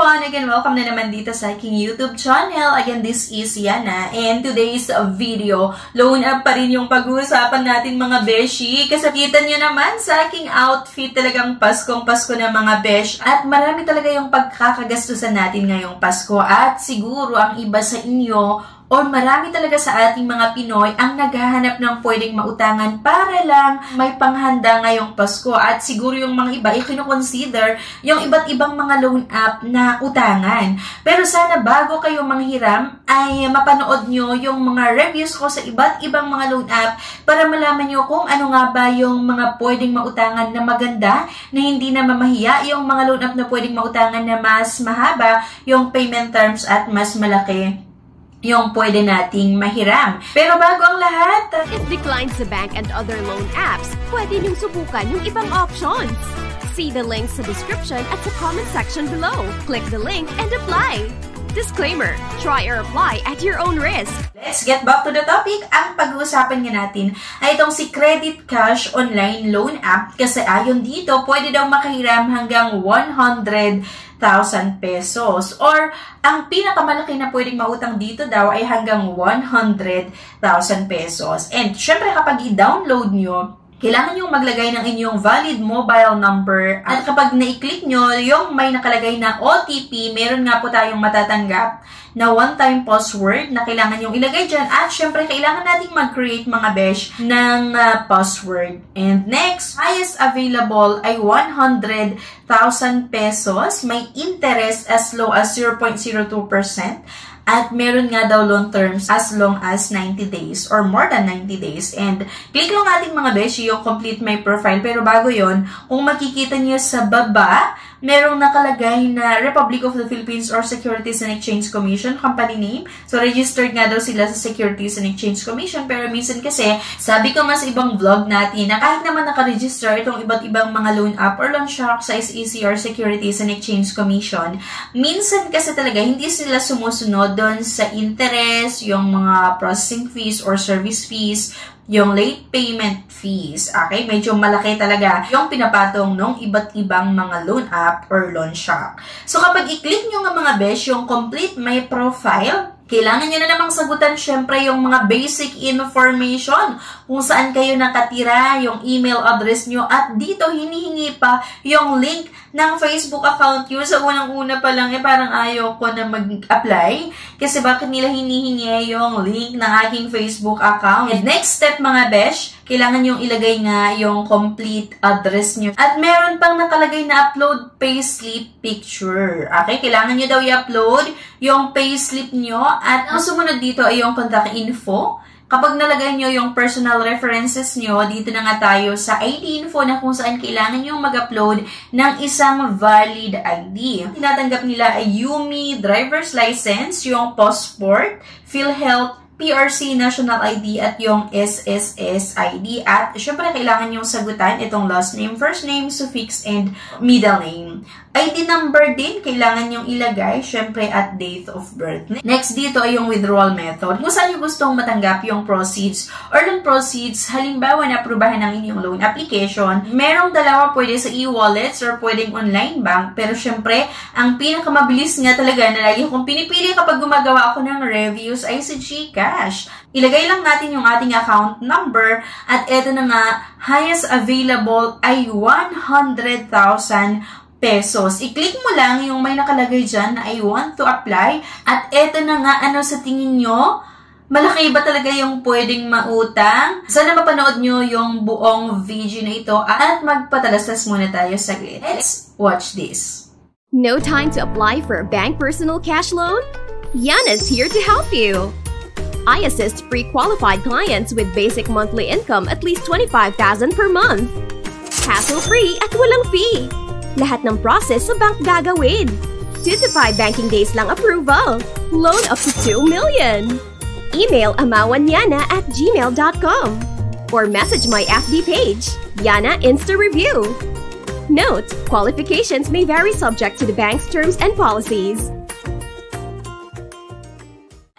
everyone! Again, welcome na naman dito sa aking YouTube channel. Again, this is Yana. And today's video, loan up pa rin yung pag-uusapan natin mga beshi. Kasi kita nyo naman sa aking outfit, talagang Paskong Pasko na mga besh. At marami talaga yung pagkakagastusan natin ngayong Pasko. At siguro ang iba sa inyo, o marami talaga sa ating mga Pinoy ang naghahanap ng pwedeng mautangan para lang may panghanda ngayong Pasko. At siguro yung mga iba ay kinoconsider yung iba't ibang mga loan app na utangan. Pero sana bago kayo manghiram ay mapanood nyo yung mga reviews ko sa iba't ibang mga loan app para malaman nyo kung ano nga ba yung mga pwedeng mautangan na maganda, na hindi na mamahiya, yung mga loan app na pwedeng mautangan na mas mahaba yung payment terms at mas malaki yung pwede nating mahiram. Pero bago ang lahat, if declined sa bank and other loan apps, pwede niyong subukan yung ibang options. See the links sa description at sa comment section below. Click the link and apply. Disclaimer, try or apply at your own risk. Let's get back to the topic. Ang pag-uusapan nga natin ay itong si Credit Cash Online Loan App, kasi ayon dito, pwede daw makahiram hanggang 100,000 pesos. Or, ang pinakamalaki na pwedeng mautang dito daw ay hanggang 100,000 pesos. And, syempre kapag i-download nyo, kailangan nyo maglagay ng inyong valid mobile number. At kapag na-click nyo yung may nakalagay na OTP, meron nga po tayong matatanggap na one-time password na kailangan yung ilagay dyan. At syempre, kailangan nating mag-create mga besh ng password. And next, highest available ay 100,000 pesos. May interest as low as 0.02%. At meron nga daw loan terms as long as 90 days or more than 90 days. And click lang natin mga beshi yung complete my profile. Pero bago yon, kung makikita niyo sa baba, merong nakalagay na Republic of the Philippines or Securities and Exchange Commission, company name. So, registered nga daw sila sa Securities and Exchange Commission. Pero minsan kasi, sabi ko mas ibang vlog natin na kahit naman nakaregister itong iba't ibang mga loan app or loan shark sa SEC or Securities and Exchange Commission, minsan kasi talaga hindi sila sumusunod doon sa interest, yung mga processing fees or service fees, yung late payment fees. Okay? Medyo malaki talaga yung pinapatong ng iba't ibang mga loan app or loan shark. So, kapag i-click nyo nga mga besh, yung complete my profile, kailangan nyo na namang sagutan syempre yung mga basic information. Kung saan kayo nakatira, yung email address nyo, at dito hinihingi pa yung link ng Facebook account nyo. Sa unang-una pa lang, parang ayaw ko na mag-apply. Kasi bakit nila hinihingi yung link ng aking Facebook account? And next step mga besh, kailangan yung ilagay nga yung complete address nyo. At meron pang nakalagay na upload payslip picture. Okay? Kailangan nyo daw i-upload yung payslip nyo. At ang sumunod dito ay yung contact info. Kapag nalagay nyo yung personal references nyo, dito na nga tayo sa ID info na kung saan kailangan nyo mag-upload ng isang valid ID. Tinatanggap nila ay UMI, driver's license, yung passport, PhilHealth, PRC, National ID, at yung SSS ID. At syempre, kailangan yung sagutan itong last name, first name, suffix, and middle name. ID number din, kailangan yung ilagay, syempre, at date of birth. Next dito ay yung withdrawal method. Kung saan yung gustong matanggap yung proceeds or loan proceeds, halimbawa na aprubahan ng inyong loan application, merong dalawa, pwede sa e-wallets or pwedeng online bank. Pero syempre, ang pinakamabilis nga talaga na lagi kong pinipili kapag gumagawa ako ng reviews ay si GCash. Ilagay lang natin yung ating account number at eto na nga, highest available ay 100,000 pesos. I-click mo lang yung may nakalagay dyan na I want to apply. At eto na nga, ano sa tingin nyo? Malaki ba talaga yung pwedeng mautang? Sana mapanood nyo yung buong video na ito at magpatalastas muna tayo saglit. Let's watch this. No time to apply for a bank personal cash loan? Yana's here to help you. I assist pre-qualified clients with basic monthly income at least 25,000 per month. Hassle-free at walang fee. Lahat ng process sa bank gagawin. 2 to 5 banking days lang approval. Loan up to 2 million. Email amawanyana@gmail.com or message my FB page, Yana Insta Review. Note, qualifications may vary subject to the bank's terms and policies.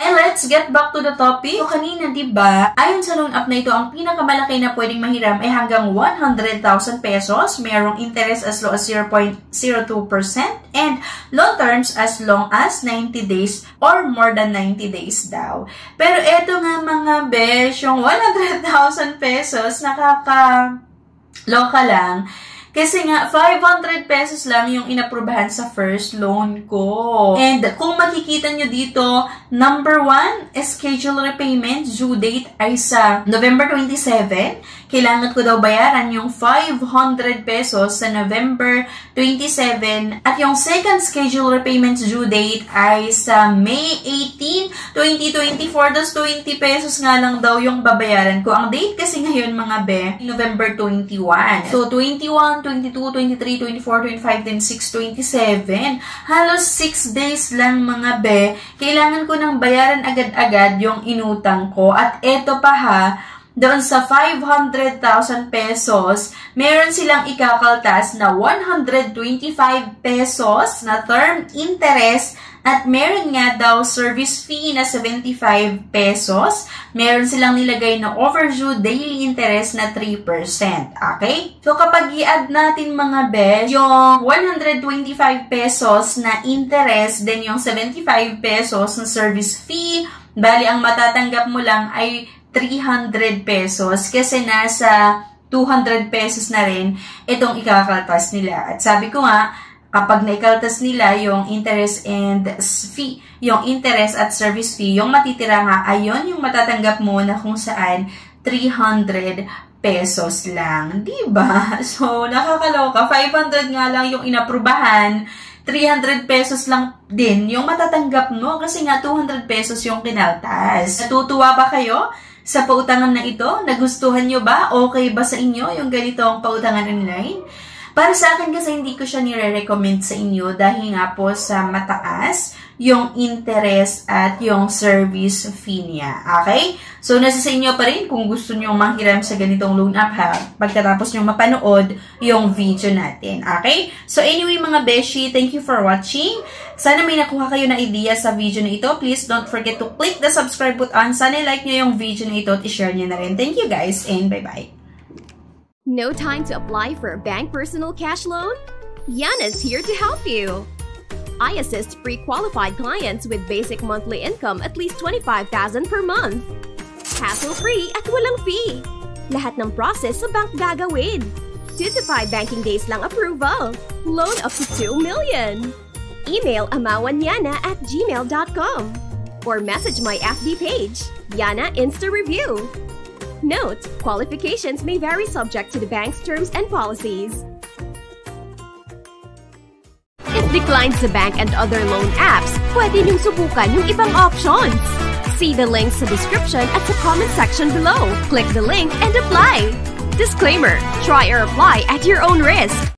And let's let's get back to the topic. So, kanina, diba, ayon sa loan app na ito, ang pinakamalaki na pwedeng mahiram ay hanggang 100,000 pesos. Mayroong interest as low as 0.02% and loan terms as long as 90 days or more than 90 days daw. Pero eto nga mga besh, yung 100,000 pesos, nakaka-loka lang. Kasi nga, 500 pesos lang yung inaprubahan sa first loan ko. And kung makikita nyo dito, number 1, schedule repayment, due date ay sa November 27. Kailangan ko daw bayaran yung 500 pesos sa November 27. At yung second schedule repayment due date ay sa May 18, 2024. Das 20 pesos nga lang daw yung babayaran ko. Ang date kasi ngayon mga be, November 21. So, 21, 22, 23, 24, 25, 26, 27. Halos 6 days lang mga be. Kailangan ko nang bayaran agad-agad yung inutang ko. At eto pa ha, doon sa 500,000 pesos, meron silang ikakaltas na 125 pesos na term interest at meron nga daw service fee na 75 pesos. Meron silang nilagay na overdue daily interest na 3%. Okay? So, kapag i-add natin mga besh, yung 125 pesos na interest, then yung 75 pesos na service fee, bali ang matatanggap mo lang ay 300 pesos kasi nasa 200 pesos na rin itong ikakaltas nila. At sabi ko nga, kapag naikaltas nila yung interest and fee, yung interest at service fee, yung matitira nga, ayon yung matatanggap mo na kung saan 300 pesos lang. Diba? So, nakakaloka. 500 nga lang yung inaprubahan, 300 pesos lang din yung matatanggap mo kasi nga 200 pesos yung kinaltas. Natutuwa ba kayo sa pautangan na ito? Nagustuhan nyo ba? Okay ba sa inyo yung ganitong pautangan online? Para sa akin kasi hindi ko siya nire-recommend sa inyo dahil nga po sa mataas yung interest at yung service fee niya. Okay? So, nasa sa inyo pa rin kung gusto nyo manghiram sa ganitong loan app ha, pagkatapos nyo mapanood yung video natin. Okay? So, anyway mga beshi, thank you for watching. Sana may nakuha kayo na idea sa video na ito. Please don't forget to click the subscribe button. Sana like nyo yung video na ito at i-share nyo na rin. Thank you guys and bye-bye. No time to apply for a bank personal cash loan? Yana's here to help you. I assist pre-qualified clients with basic monthly income at least 25,000 per month. Hassle-free at walang fee. Lahat ng process sa bank gagawin. 2 to 5 banking days lang approval. Loan up to 2 million. Email amawanyana@gmail.com or message my FB page, Yana Insta Review. Note, qualifications may vary subject to the bank's terms and policies. If declined sa bank and other loan apps, pwede niyong subukan yung ibang options. See the links sa description at sa comment section below. Click the link and apply. Disclaimer, try or apply at your own risk.